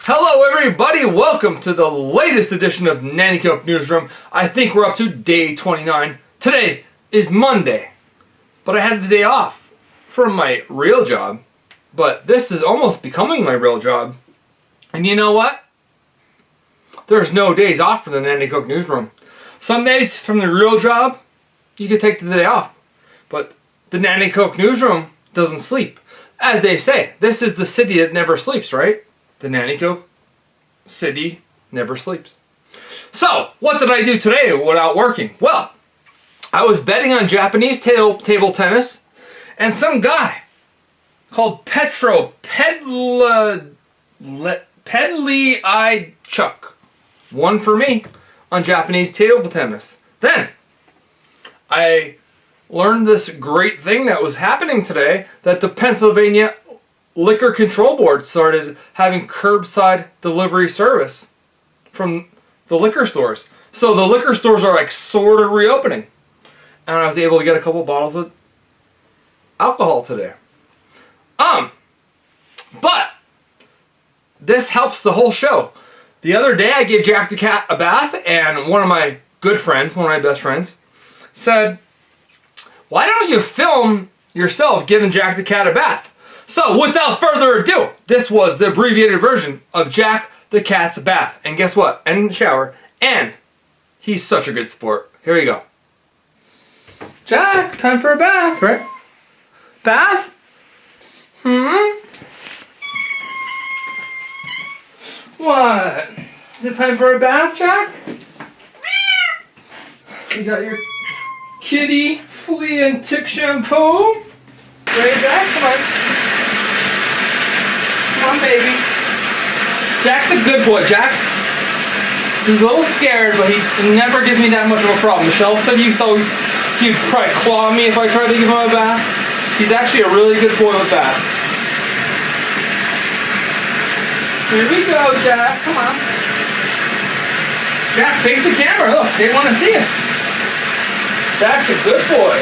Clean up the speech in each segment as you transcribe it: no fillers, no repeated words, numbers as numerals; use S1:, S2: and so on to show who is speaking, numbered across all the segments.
S1: Hello everybody, welcome to the latest edition of Nanticoke Newsroom. I think we're up to day 29. Today is Monday, but I had the day off from my real job. But this is almost becoming my real job. And you know what? There's no days off for the Nanticoke Newsroom. Some days from the real job, you can take the day off. But the Nanticoke Newsroom doesn't sleep. As they say, this is the city that never sleeps, right? The Nanticoke city never sleeps. So, what did I do today without working? Well, I was betting on Japanese table tennis, and some guy called Petro Chuck won for me on Japanese table tennis. Then, I learned this great thing that was happening today, that the Pennsylvania Liquor Control Board started having curbside delivery service from the liquor stores. So the liquor stores are like sort of reopening. And I was able to get a couple bottles of alcohol today. But this helps the whole show. The other day I gave Jack the cat a bath, and one of my good friends, one of my best friends, said, "Why don't you film yourself giving Jack the cat a bath?" So, without further ado, this was the abbreviated version of Jack the Cat's bath. And guess what? And shower. And he's such a good sport. Here we go. Jack, time for a bath, right? Bath? What? Is it time for a bath, Jack? You got your kitty flea and tick shampoo. Ready, Jack? Come on. Come on, baby. Jack's a good boy, Jack. He's a little scared, but he never gives me that much of a problem. Michelle said he thought he'd probably claw me if I tried to give him a bath. He's actually a really good boy with baths. Here we go, Jack. Come on. Jack, face the camera. Look, they want to see it. Jack's a good boy.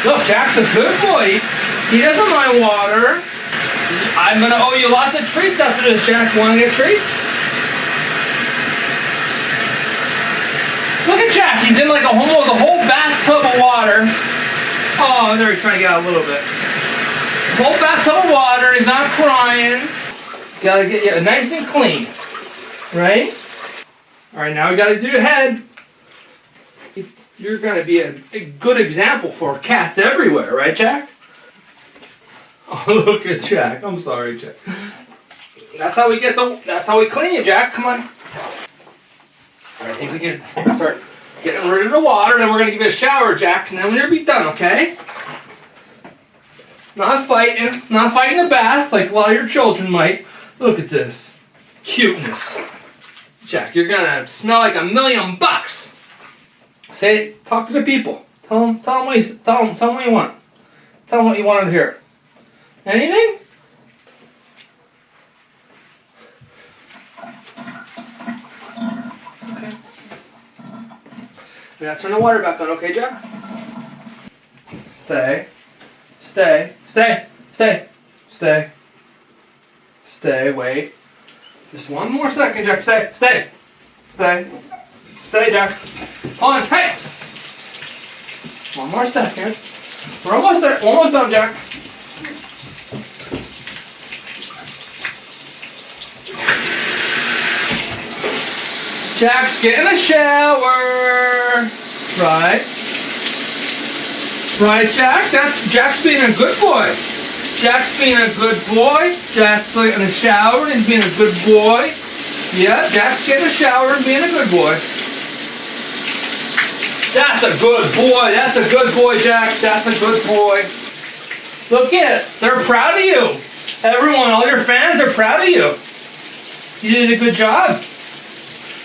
S1: Look, Jack's a good boy. He doesn't mind water. I'm going to owe you lots of treats after this, Jack. Want to get treats? Look at Jack. He's in like almost a whole bathtub of water. Oh, there he's trying to get out a little bit. A whole bathtub of water. He's not crying. Got to get you nice and clean. Right? All right, now we got to do your head. You're going to be a good example for cats everywhere, right, Jack? Oh, look at Jack. I'm sorry, Jack. That's how we clean you, Jack. Come on. All right, I think we can start getting rid of the water, then we're going to give you a shower, Jack, and then we'll be done, okay? Not fighting the bath like a lot of your children might. Look at this. Cuteness. Jack, you're going to smell like $1,000,000. Talk to the people. Tell them what you want. Tell them what you wanted to hear. Anything? Okay. We gotta turn the water back on, okay, Jack? Stay. Wait. Just one more second, Jack. Stay, Jack. Hold on, hey! One more second. We're almost there. Almost done, Jack. Jack's getting a shower. Right, Jack? Jack's being a good boy. Jack's being a good boy. Jack's in the shower and being a good boy. Yeah, Jack's getting a shower and being a good boy. That's a good boy. That's a good boy, Jack. That's a good boy. Look at it. They're proud of you. Everyone, all your fans are proud of you. You did a good job.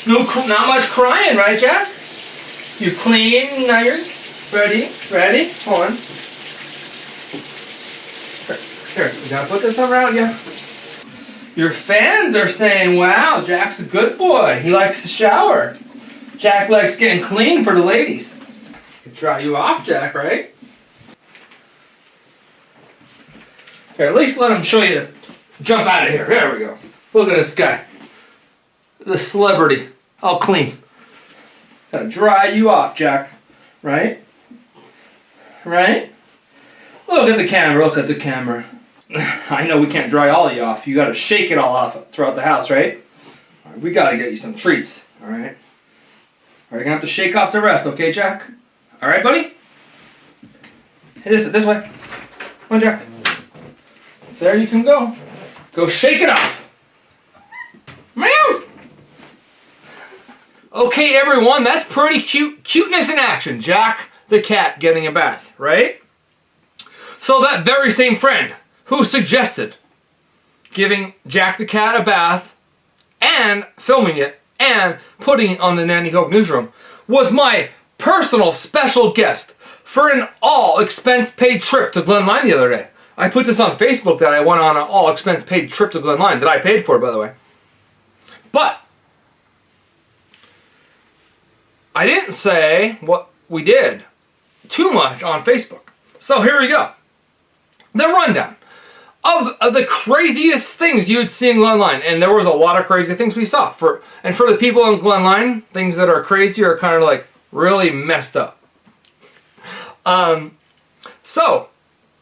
S1: Not much crying, right, Jack? You're clean. Now you're ready. Hold on. Here, we gotta put this around you. Your fans are saying, wow, Jack's a good boy. He likes to shower. Jack likes getting clean for the ladies. Could dry you off, Jack, right? Here, at least let him show you. Jump out of here. There we go. Look at this guy. The celebrity. All clean. Gotta dry you off, Jack. Right? Right? Look at the camera. Look at the camera. I know we can't dry all of you off. You gotta shake it all off throughout the house, right? All right, we gotta get you some treats. Alright? You're gonna have to shake off the rest, okay, Jack? Alright, buddy? Hey, this way. Come on, Jack. There you can go. Go shake it off. Meow! Okay, everyone, that's pretty cute. Cuteness in action. Jack the cat getting a bath, right? So that very same friend who suggested giving Jack the cat a bath and filming it and putting it on the Nanticoke Newsroom was my personal special guest for an all-expense-paid trip to Glen Lyon the other day. I put this on Facebook that I went on an all-expense-paid trip to Glen Lyon that I paid for, by the way. But I didn't say what we did too much on Facebook. So here we go. The rundown of the craziest things you'd see in Glen Lyon. And there was a lot of crazy things we saw. And for the people in Glen Lyon, things that are crazy are kind of like really messed up. So,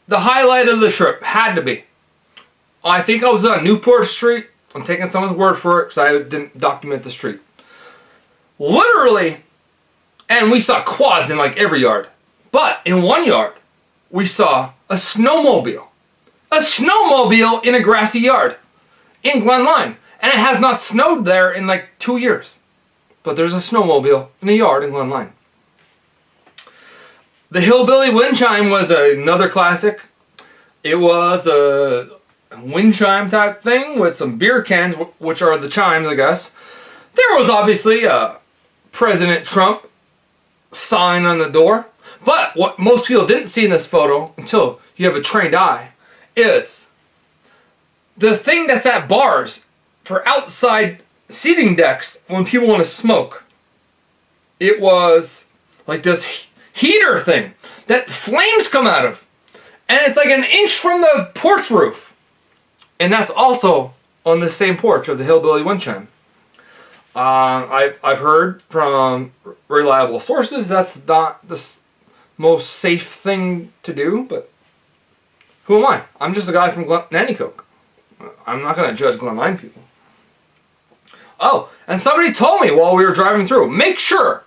S1: the highlight of the trip had to be, I think I was on Newport Street. I'm taking someone's word for it because I didn't document the street. Literally, and we saw quads in like every yard. But in one yard, we saw a snowmobile. A snowmobile in a grassy yard in Glen Lyon. And it has not snowed there in like 2 years. But there's a snowmobile in a yard in Glen Lyon. The Hillbilly Wind Chime was another classic. It was a wind chime type thing with some beer cans, which are the chimes, I guess. There was obviously a President Trump sign on the door. But what most people didn't see in this photo, until you have a trained eye, is the thing that's at bars for outside seating decks when people want to smoke. It was like this heater thing that flames come out of. And it's like an inch from the porch roof. And that's also on the same porch of the Hillbilly Wind Chime. I've heard from reliable sources that's not the most safe thing to do, but who am I? I'm just a guy from Nanticoke. I'm not going to judge Glen Lyon people. Oh, and somebody told me while we were driving through, make sure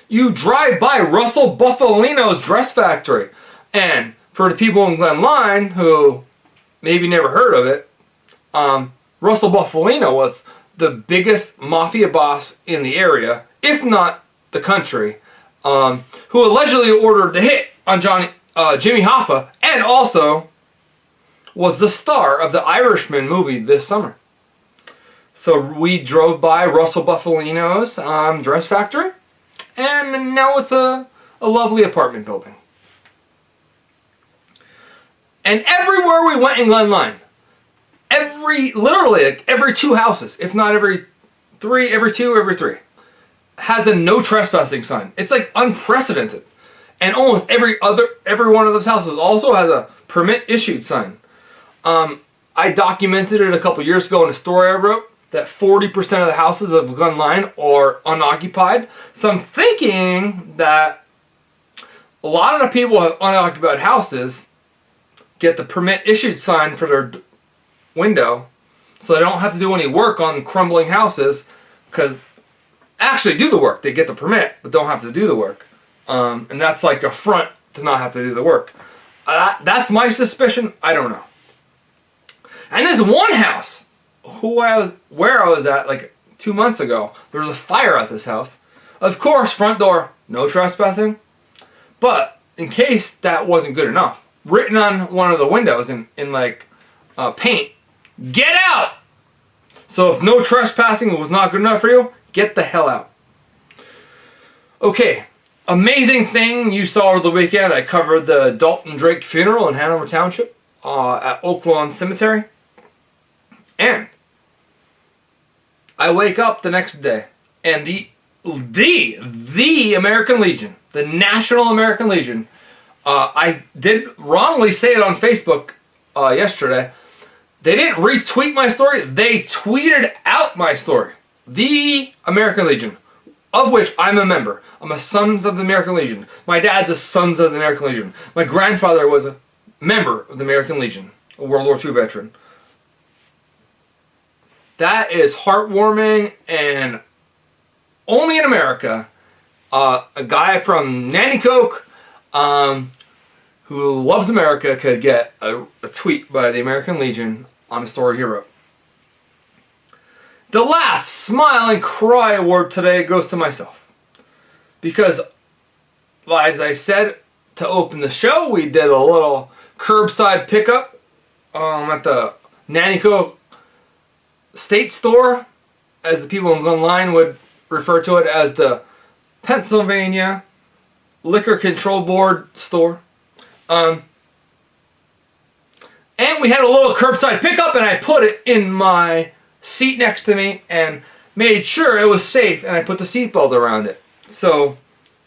S1: you drive by Russell Buffalino's dress factory. And for the people in Glen Lyon who maybe never heard of it, Russell Buffalino was the biggest mafia boss in the area, if not the country, who allegedly ordered the hit on Jimmy Hoffa, and also was the star of the Irishman movie this summer. So we drove by Russell Buffalino's dress factory, and now it's a lovely apartment building. And everywhere we went in Glen Lyon, literally like every 2 houses, if not every 3, every 2, every 3, has a no trespassing sign. It's like unprecedented. And almost every one of those houses also has a permit issued sign. I documented it a couple years ago in a story I wrote that 40% of the houses of Glen Lyon are unoccupied. So I'm thinking that a lot of the people who have unoccupied houses get the permit issued sign for their window, so they don't have to do any work on crumbling houses, because actually do the work. They get the permit, but don't have to do the work. And that's like a front to not have to do the work. That's my suspicion. I don't know. And this one house, where I was at like 2 months ago, there was a fire at this house. Of course, front door, no trespassing. But in case that wasn't good enough, written on one of the windows in like paint, get out! So if no trespassing was not good enough for you, get the hell out. Okay, amazing thing you saw over the weekend. I covered the Dalton Drake funeral in Hanover Township at Oak Lawn Cemetery. And I wake up the next day, and the American Legion, the National American Legion, I did wrongly say it on Facebook yesterday. They didn't retweet my story. They tweeted out my story. The American Legion, of which I'm a member. I'm a Sons of the American Legion. My dad's a Sons of the American Legion. My grandfather was a member of the American Legion, a World War II veteran. That is heartwarming, and only in America, a guy from Nanticoke who loves America could get a tweet by the American Legion on a story he wrote. The Laugh, Smile, and Cry award today goes to myself. Because, as I said to open the show, we did a little curbside pickup at the Nanticoke State Store, as the people in Glen Lyon would refer to it as the Pennsylvania Liquor Control Board store. And we had a little curbside pickup, and I put it in my seat next to me and made sure it was safe, and I put the seatbelt around it. So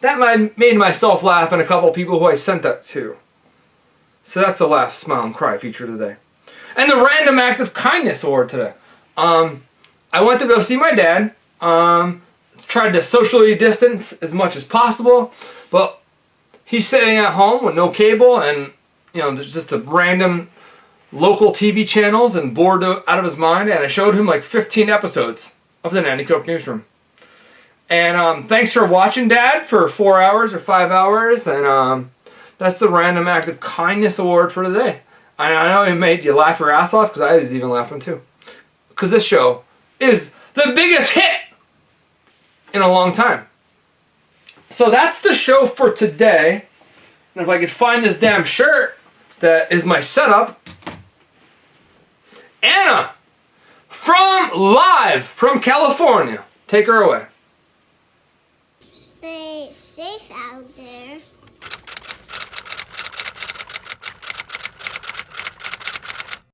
S1: that made myself laugh, and a couple of people who I sent that to. So that's a Laugh, Smile, and Cry feature today. And the Random Act of Kindness award today. I went to go see my dad. Tried to socially distance as much as possible, but he's sitting at home with no cable, and there's just a random local TV channels, and bored out of his mind. And I showed him like 15 episodes of the Nanticoke Newsroom. And thanks for watching, Dad, for 4 hours or 5 hours. And that's the Random Act of Kindness award for today. I know it made you laugh your ass off, because I was even laughing too. Because this show is the biggest hit in a long time. So that's the show for today. And if I could find this damn shirt that is my setup. Anna, live from California. Take her away.
S2: Stay safe out there.